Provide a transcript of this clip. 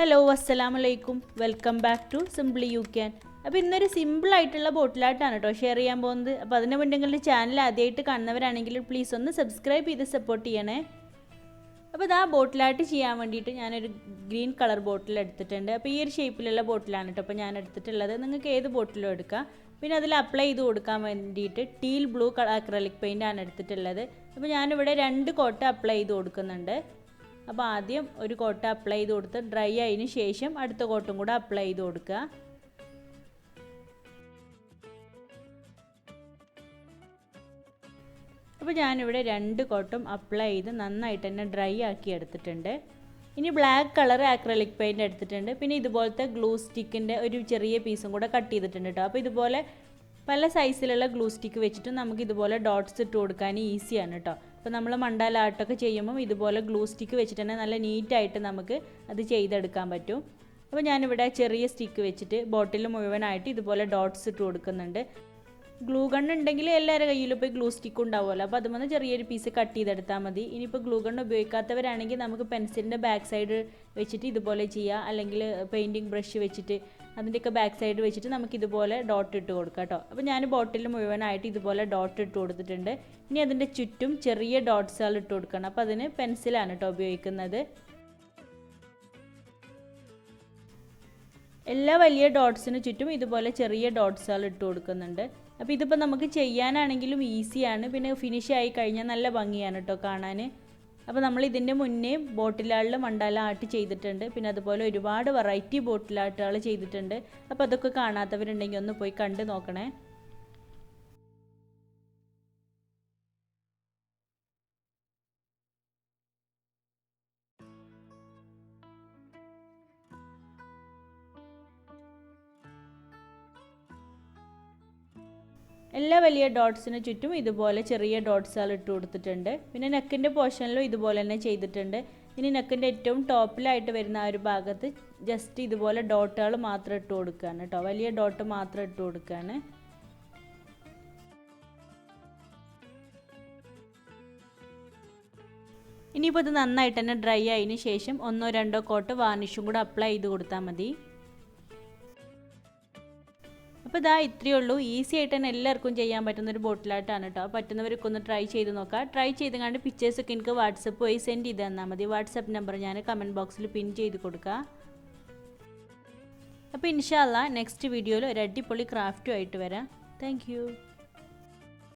Hello അസ്സലാമലൈക്കും, welcome back to simply you can. അപ്പോൾ ഇന്നൊരു സിമ്പിൾ ആയിട്ടുള്ള ബോട്ടിൽ ആർട്ടാണ് കേട്ടോ ഷെയർ ചെയ്യാൻ പോകുന്നത്. അപ്പോൾ അതിന് മുന്നേ നിങ്ങളുടെ ചാനൽ ആദ്യമായിട്ട് കാണുന്നവരാണെങ്കിൽ പ്ലീസ് ഒന്ന് സബ്സ്ക്രൈബ് ചെയ്ത് സപ്പോർട്ട് ചെയ്യണേ. അപ്പോൾ ഇതാ ബോട്ടിൽ ആർട്ട് ചെയ്യാൻ വേണ്ടിയിട്ട് ഞാനൊരു ഗ്രീൻ കളർ ബോട്ടിൽ എടുത്തിട്ടുണ്ട്. അപ്പോൾ ഈ ഒരു ഷേപ്പിലുള്ള ബോട്ടിലാണ് കേട്ടോ അപ്പോൾ ഞാൻ എടുത്തിട്ടുള്ളത്. നിങ്ങൾക്ക് ഏത് ബോട്ടിലും എടുക്കാം. പിന്നെ അതിൽ അപ്ലൈ ചെയ്ത് കൊടുക്കാൻ വേണ്ടിയിട്ട് ടീൽ ബ്ലൂ അക്രലിക് പെയിൻ്റ് ആണ് എടുത്തിട്ടുള്ളത്. അപ്പോൾ ഞാനിവിടെ 2 കോട്ട് അപ്ലൈ ചെയ്ത് കൊടുക്കുന്നുണ്ട്. അപ്പോൾ ആദ്യം ഒരു കോട്ട് അപ്ലൈ ചെയ്ത് കൊടുത്ത് ഡ്രൈ ആയതിന് ശേഷം അടുത്ത കോട്ടും കൂടെ അപ്ലൈ ചെയ്ത് കൊടുക്കുക. അപ്പോൾ ഞാനിവിടെ 2 കോട്ടും അപ്ലൈ ചെയ്ത് നന്നായിട്ട് തന്നെ ഡ്രൈ ആക്കി എടുത്തിട്ടുണ്ട്. ഇനി ബ്ലാക്ക് കളർ ആക്രലിക് പെയിൻറ്റ് എടുത്തിട്ടുണ്ട്. പിന്നെ ഇതുപോലത്തെ ഗ്ലൂ സ്റ്റിക്കിൻ്റെ ഒരു ചെറിയ പീസും കൂടെ കട്ട് ചെയ്തിട്ടുണ്ട് കേട്ടോ. അപ്പോൾ ഇതുപോലെ പല സൈസിലുള്ള ഗ്ലൂ സ്റ്റിക്ക് വെച്ചിട്ട് നമുക്ക് ഇതുപോലെ ഡോട്ട്സ് ഇട്ട് കൊടുക്കാൻ ഈസിയാണ് കേട്ടോ. അപ്പോൾ നമ്മൾ മണ്ടാല ആർട്ടൊക്കെ ചെയ്യുമ്പം ഇതുപോലെ ഗ്ലൂ സ്റ്റിക്ക് വെച്ചിട്ട് തന്നെ നല്ല നീറ്റായിട്ട് നമുക്ക് അത് ചെയ്തെടുക്കാൻ പറ്റും. അപ്പോൾ ഞാനിവിടെ ചെറിയ സ്റ്റിക്ക് വെച്ചിട്ട് ബോട്ടിൽ മുഴുവനായിട്ട് ഇതുപോലെ ഡോട്ട്സ് ഇട്ട് കൊടുക്കുന്നുണ്ട്. ഗ്ലൂ ഗൺ ഉണ്ടെങ്കിൽ എല്ലാവരുടെ കയ്യിലും ഇപ്പോൾ ഗ്ലൂ സ്റ്റിക്ക് ഉണ്ടാവുമല്ലോ. അപ്പോൾ അതുമൊന്ന് ചെറിയൊരു പീസ് കട്ട് ചെയ്തെടുത്താൽ മതി. ഇനിയിപ്പോൾ ഗ്ലൂ ഗൺ ഉപയോഗിക്കാത്തവരാണെങ്കിൽ നമുക്ക് പെൻസിലിൻ്റെ ബാക്ക് സൈഡ് വെച്ചിട്ട് ഇതുപോലെ ചെയ്യാം. അല്ലെങ്കിൽ പെയിൻറ്റിങ് ബ്രഷ് വെച്ചിട്ട് അതിൻ്റെയൊക്കെ ബാക്ക് സൈഡ് വെച്ചിട്ട് നമുക്ക് ഇതുപോലെ ഡോട്ട് ഇട്ട് കൊടുക്കാം കേട്ടോ. അപ്പോൾ ഞാൻ ബോട്ടിൽ മുഴുവനായിട്ട് ഇതുപോലെ ഡോട്ട് ഇട്ട് കൊടുത്തിട്ടുണ്ട്. ഇനി അതിൻ്റെ ചുറ്റും ചെറിയ ഡോട്ട്സുകൾ ഇട്ട് കൊടുക്കണം. അപ്പോൾ അതിന് പെൻസിലാണ് കേട്ടോ ഉപയോഗിക്കുന്നത്. എല്ലാ വലിയ ഡോട്ട്സിന് ചുറ്റും ഇതുപോലെ ചെറിയ ഡോട്ട്സുകൾ ഇട്ട് കൊടുക്കുന്നുണ്ട്. അപ്പോൾ ഇതിപ്പോൾ നമുക്ക് ചെയ്യാനാണെങ്കിലും ഈസിയാണ്. പിന്നെ ഫിനിഷ് ആയി കഴിഞ്ഞാൽ നല്ല ഭംഗിയാണ് കേട്ടോ കാണാൻ. അപ്പോൾ നമ്മൾ ഇതിൻ്റെ മുന്നേ ബോട്ടിലാളിൽ മണ്ടാല ആർട്ട് ചെയ്തിട്ടുണ്ട്. പിന്നെ അതുപോലെ ഒരുപാട് വെറൈറ്റി ബോട്ടിലാർട്ടുകൾ ചെയ്തിട്ടുണ്ട്. അപ്പോൾ അതൊക്കെ കാണാത്തവരുണ്ടെങ്കിൽ ഒന്ന് പോയി കണ്ട് നോക്കണേ. എല്ലാ വലിയ ഡോട്ട്സിന് ചുറ്റും ഇതുപോലെ ചെറിയ ഡോട്ട്സുകൾ ഇട്ട് കൊടുത്തിട്ടുണ്ട്. പിന്നെ നെക്കിൻ്റെ പോർഷനിലും ഇതുപോലെ തന്നെ ചെയ്തിട്ടുണ്ട്. ഇനി നെക്കിൻ്റെ ഏറ്റവും ടോപ്പിലായിട്ട് വരുന്ന ആ ഒരു ഭാഗത്ത് ജസ്റ്റ് ഇതുപോലെ ഡോട്ടുകൾ മാത്രം ഇട്ട് കൊടുക്കുകയാണ് കേട്ടോ. വലിയ ഡോട്ട് മാത്രം ഇട്ട് കൊടുക്കുകയാണ്. ഇനിയിപ്പോൾ ഇത് നന്നായിട്ട് തന്നെ ഡ്രൈ ആയതിന് ശേഷം 1-2 കോട്ട് വാർണിഷും കൂടെ അപ്ലൈ ചെയ്ത് കൊടുത്താൽ മതി. അപ്പോൾ ഇതാ ഇത്രയേ ഉള്ളൂ. ഈസി ആയിട്ട് തന്നെ എല്ലാവർക്കും ചെയ്യാൻ പറ്റുന്നൊരു ബോട്ടിലായിട്ടാണ് കേട്ടോ. പറ്റുന്നവർക്കൊക്കെ ഒന്ന് ട്രൈ ചെയ്ത് നോക്കാം. ട്രൈ ചെയ്തുകൊണ്ട് പിക്ചേഴ്സൊക്കെ എനിക്ക് വാട്സപ്പ് വഴി സെൻഡ് ചെയ്ത് തന്നാൽ മതി. വാട്സപ്പ് നമ്പർ ഞാൻ കമൻറ്റ് ബോക്സിൽ പിൻ ചെയ്ത് കൊടുക്കാം. അപ്പോൾ ഇൻഷാ അല്ലാഹ് നെക്സ്റ്റ് വീഡിയോയിൽ ഒരു അടിപൊളി ക്രാഫ്റ്റുമായിട്ട് വരാം. Thank you.